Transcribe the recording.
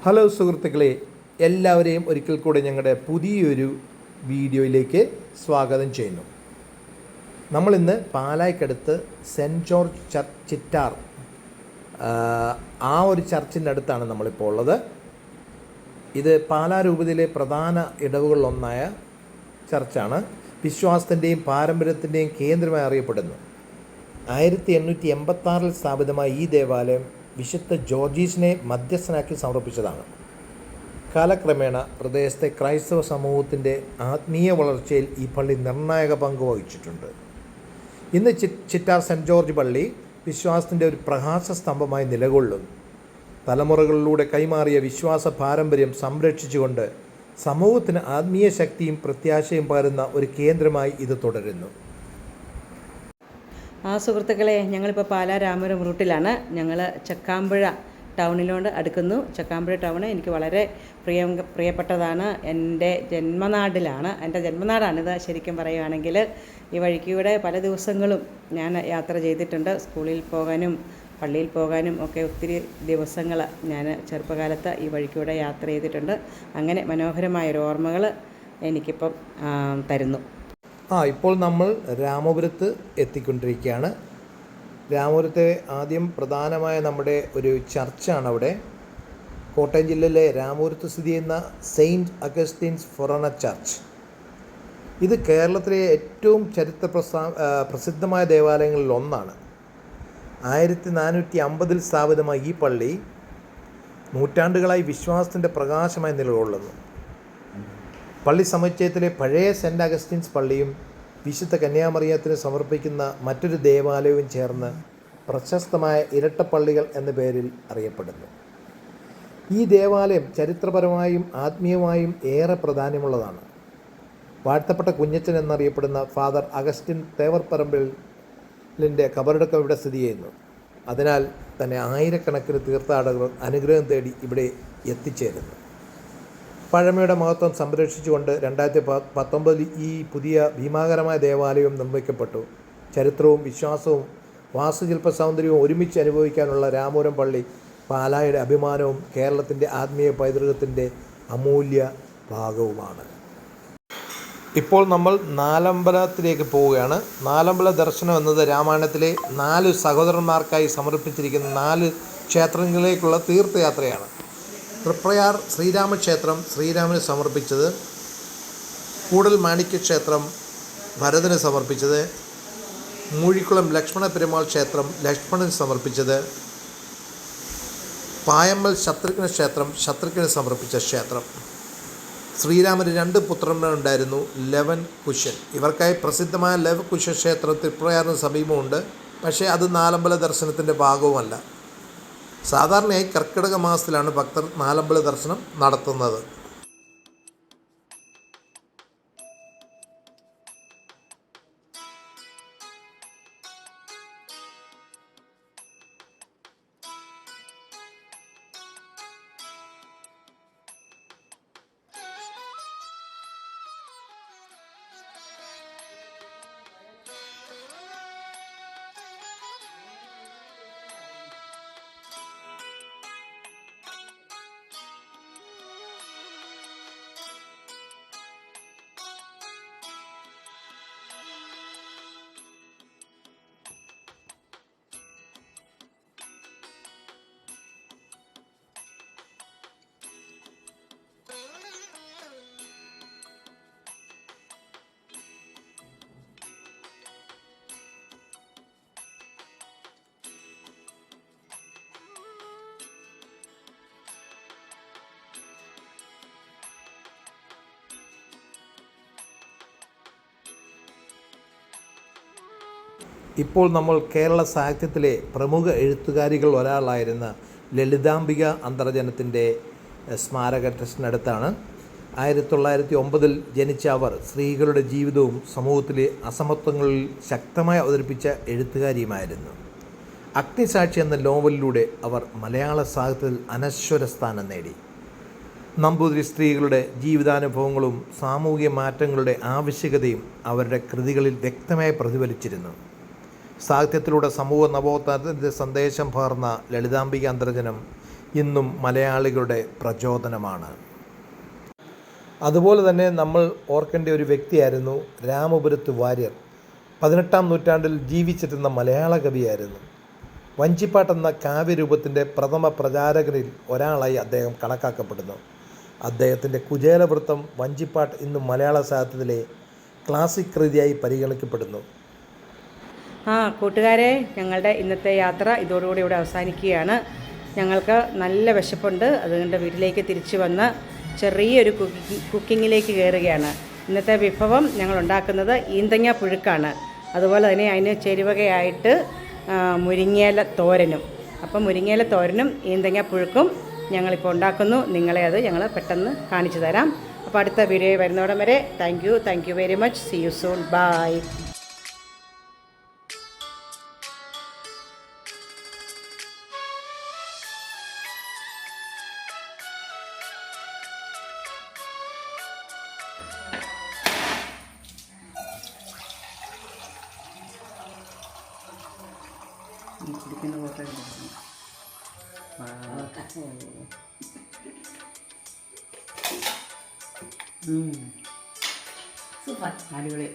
Hello സുഹൃത്തുക്കളെ, എല്ലാവരെയും ഒരിക്കൽ കൂടെ ഞങ്ങളുടെ പുതിയൊരു വീഡിയോയിലേക്ക് സ്വാഗതം ചെയ്യുന്നു. നമ്മളിന്ന് പാലായ്ക്കടുത്ത് സെൻറ്റ് ജോർജ് ചിറ്റാർ ആ ഒരു ചർച്ചിൻ്റെ അടുത്താണ് നമ്മളിപ്പോൾ ഉള്ളത്. ഇത് പാലാ രൂപതയിലെ പ്രധാന ഇടവുകളിലൊന്നായ ചർച്ചാണ്. വിശ്വാസത്തിൻ്റെയും പാരമ്പര്യത്തിൻ്റെയും കേന്ദ്രമായി അറിയപ്പെടുന്നു. 1886 സ്ഥാപിതമായ ഈ ദേവാലയം വിശുദ്ധ ജോർജീസിനെ മധ്യസ്ഥനാക്കി സമർപ്പിച്ചതാണ്. കാലക്രമേണ പ്രദേശത്തെ ക്രൈസ്തവ സമൂഹത്തിൻ്റെ ആത്മീയ വളർച്ചയിൽ ഈ പള്ളി നിർണായക പങ്ക് വഹിച്ചിട്ടുണ്ട്. ഇന്ന് ചിറ്റാർ സെൻറ്റ് ജോർജ് പള്ളി വിശ്വാസത്തിൻ്റെ ഒരു പ്രകാശ സ്തംഭമായി നിലകൊള്ളുന്നു. തലമുറകളിലൂടെ കൈമാറിയ വിശ്വാസ പാരമ്പര്യം സംരക്ഷിച്ചുകൊണ്ട് സമൂഹത്തിന് ആത്മീയ ശക്തിയും പ്രത്യാശയും പകരുന്ന ഒരു കേന്ദ്രമായി ഇത് തുടരുന്നു. സുഹൃത്തുക്കളെ, ഞങ്ങളിപ്പോൾ പാലാ രാമപുരം റൂട്ടിലാണ്. ഞങ്ങൾ ചക്കാമ്പുഴ ടൗണിലോട്ട് അടുക്കുന്നു. ചക്കാമ്പുഴ ടൗൺ എനിക്ക് വളരെ പ്രിയപ്പെട്ടതാണ്. എൻ്റെ ജന്മനാടാണിത്. ശരിക്കും പറയുകയാണെങ്കിൽ ഈ വഴിക്കൂടെ പല ദിവസങ്ങളും ഞാൻ യാത്ര ചെയ്തിട്ടുണ്ട്. സ്കൂളിൽ പോകാനും പള്ളിയിൽ പോകാനും ഒക്കെ ഒത്തിരി ദിവസങ്ങൾ ഞാൻ ചെറുപ്പകാലത്ത് ഈ വഴിക്കൂടെ യാത്ര ചെയ്തിട്ടുണ്ട്. അങ്ങനെ മനോഹരമായൊരു ഓർമ്മകൾ എനിക്കിപ്പം തരുന്നു. ഇപ്പോൾ നമ്മൾ രാമപുരത്ത് എത്തിക്കൊണ്ടിരിക്കുകയാണ്. രാമപുരത്തെ ആദ്യം പ്രധാനമായ നമ്മുടെ ഒരു ചർച്ചാണ് അവിടെ. കോട്ടയം ജില്ലയിലെ രാമപുരത്ത് സ്ഥിതി ചെയ്യുന്ന സെയിൻറ്റ് അഗസ്റ്റീൻസ് ഫൊറോന ചർച്ച്. ഇത് കേരളത്തിലെ ഏറ്റവും പ്രസിദ്ധമായ ദേവാലയങ്ങളിൽ ഒന്നാണ്. 1450 സ്ഥാപിതമായ ഈ പള്ളി നൂറ്റാണ്ടുകളായി വിശ്വാസത്തിൻ്റെ പ്രകാശമായി നിലകൊള്ളുന്നു. പള്ളി സമുച്ചയത്തിലെ പഴയ സെൻറ്റ് അഗസ്റ്റീൻസ് പള്ളിയും വിശുദ്ധ കന്യാമറിയത്തിന് സമർപ്പിക്കുന്ന മറ്റൊരു ദേവാലയവും ചേർന്ന് പ്രശസ്തമായ ഇരട്ടപ്പള്ളികൾ എന്ന പേരിൽ അറിയപ്പെടുന്നു. ഈ ദേവാലയം ചരിത്രപരമായും ആത്മീയമായും ഏറെ പ്രാധാന്യമുള്ളതാണ്. വാഴ്ത്തപ്പെട്ട കുഞ്ഞച്ചൻ എന്നറിയപ്പെടുന്ന ഫാദർ അഗസ്റ്റിൻ തേവർപ്പറമ്പിലിൻ്റെ കബറടക്കം ഇവിടെ സ്ഥിതി ചെയ്യുന്നു. അതിനാൽ തന്നെ ആയിരക്കണക്കിന് തീർത്ഥാടകർ അനുഗ്രഹം തേടി ഇവിടെ എത്തിച്ചേരുന്നു. പഴമയുടെ മഹത്വം സംരക്ഷിച്ചുകൊണ്ട് 2019 ഈ പുതിയ ഭീമാകരമായ ദേവാലയം നിർമ്മിക്കപ്പെട്ടു. ചരിത്രവും വിശ്വാസവും വാസ്തുശില്പ സൗന്ദര്യവും ഒരുമിച്ച് അനുഭവിക്കാനുള്ള രാമപുരം പള്ളി പാലായുടെ അഭിമാനവും കേരളത്തിൻ്റെ ആത്മീയ പൈതൃകത്തിൻ്റെ അമൂല്യ ഭാഗവുമാണ്. ഇപ്പോൾ നമ്മൾ നാലമ്പലത്തിലേക്ക് പോവുകയാണ്. നാലമ്പല ദർശനം എന്നത് രാമായണത്തിലെ 4 സഹോദരന്മാർക്കായി സമർപ്പിച്ചിരിക്കുന്ന 4 ക്ഷേത്രങ്ങളിലേക്കുള്ള തീർത്ഥയാത്രയാണ്. തൃപ്രയാർ ശ്രീരാമക്ഷേത്രം ശ്രീരാമന് സമർപ്പിച്ചത്, കൂടൽ മാണിക്യക്ഷേത്രം ഭരതന് സമർപ്പിച്ചത്, മൂഴിക്കുളം ലക്ഷ്മണ പെരുമാൾ ക്ഷേത്രം ലക്ഷ്മണന് സമർപ്പിച്ചത്, പായമ്മൽ ശത്രുഘ്ന ക്ഷേത്രം ശത്രുഘ്നന് സമർപ്പിച്ച ക്ഷേത്രം. ശ്രീരാമന് 2 പുത്രന്മാരുണ്ടായിരുന്നു, ലവൻ കുശൻ. ഇവർക്കായി പ്രസിദ്ധമായ ലവകുശ ക്ഷേത്രം തൃപ്രയാറിന് സമീപമുണ്ട്. പക്ഷേ അത് നാലമ്പല ദർശനത്തിൻ്റെ ഭാഗവുമല്ല. സാധാരണയായി കർക്കിടക മാസത്തിലാണ് ഭക്തർ നാലമ്പല ദർശനം നടത്തുന്നത്. ഇപ്പോൾ നമ്മൾ കേരള സാഹിത്യത്തിലെ പ്രമുഖ എഴുത്തുകാരികൾ ഒരാളായിരുന്ന ലളിതാംബിക അന്തർജനത്തിൻ്റെ സ്മാരക ട്രസ്റ്റിനടുത്താണ്. 1909 ജനിച്ച അവർ സ്ത്രീകളുടെ ജീവിതവും സമൂഹത്തിലെ അസമത്വങ്ങളിൽ ശക്തമായി അവതരിപ്പിച്ച എഴുത്തുകാരിയുമായിരുന്നു. അഗ്നിസാക്ഷി എന്ന നോവലിലൂടെ അവർ മലയാള സാഹിത്യത്തിൽ അനശ്വര സ്ഥാനം നേടി. നമ്പൂതിരി സ്ത്രീകളുടെ ജീവിതാനുഭവങ്ങളും സാമൂഹിക മാറ്റങ്ങളുടെ ആവശ്യകതയും അവരുടെ കൃതികളിൽ വ്യക്തമായി പ്രതിഫലിച്ചിരുന്നു. സാഹിത്യത്തിലൂടെ സമൂഹ നവോത്ഥാനത്തിൻ്റെ സന്ദേശം പകർന്ന ലളിതാംബിക അന്തർജനം ഇന്നും മലയാളികളുടെ പ്രചോദനമാണ്. അതുപോലെ തന്നെ നമ്മൾ ഓർക്കേണ്ട ഒരു വ്യക്തിയായിരുന്നു രാമപുരത്ത് വാര്യർ. 18-ാം നൂറ്റാണ്ടിൽ ജീവിച്ചിരുന്ന മലയാള കവിയായിരുന്നു. വഞ്ചിപ്പാട്ടെന്ന കാവ്യരൂപത്തിൻ്റെ പ്രഥമ പ്രചാരകരിൽ ഒരാളായി അദ്ദേഹം കണക്കാക്കപ്പെടുന്നു. അദ്ദേഹത്തിൻ്റെ കുചേലവൃത്തം, വഞ്ചിപ്പാട്ട് ഇന്ന് മലയാള സാഹിത്യത്തിലെ ക്ലാസിക് കൃതിയായി പരിഗണിക്കപ്പെടുന്നു. കൂട്ടുകാരെ, ഞങ്ങളുടെ ഇന്നത്തെ യാത്ര ഇതോടുകൂടി ഇവിടെ അവസാനിക്കുകയാണ്. ഞങ്ങൾക്ക് നല്ല വിശപ്പുണ്ട്. അതുകൊണ്ട് വീട്ടിലേക്ക് തിരിച്ചു വന്ന് ചെറിയൊരു കുക്കിങ്ങിലേക്ക് കയറുകയാണ്. ഇന്നത്തെ വിഭവം ഞങ്ങൾ ഉണ്ടാക്കുന്നത് ഈന്തങ്ങ പുഴുക്കാണ്. അതുപോലെ തന്നെ അതിന് ചേരുവകയായിട്ട് മുരിങ്ങയില തോരനും. അപ്പം മുരിങ്ങയില തോരനും ഈന്തങ്ങ പുഴുക്കും ഞങ്ങളിപ്പോൾ ഉണ്ടാക്കുന്നു. നിങ്ങളെ അത് ഞങ്ങൾ പെട്ടെന്ന് കാണിച്ചു തരാം. അപ്പോൾ അടുത്ത വീഡിയോ വരുന്നോടം വരെ thank you very much. See you soon. Bye. കുടിക്കുന്ന ഫോട്ടോ സൂപ്പർ, അടിപൊളി.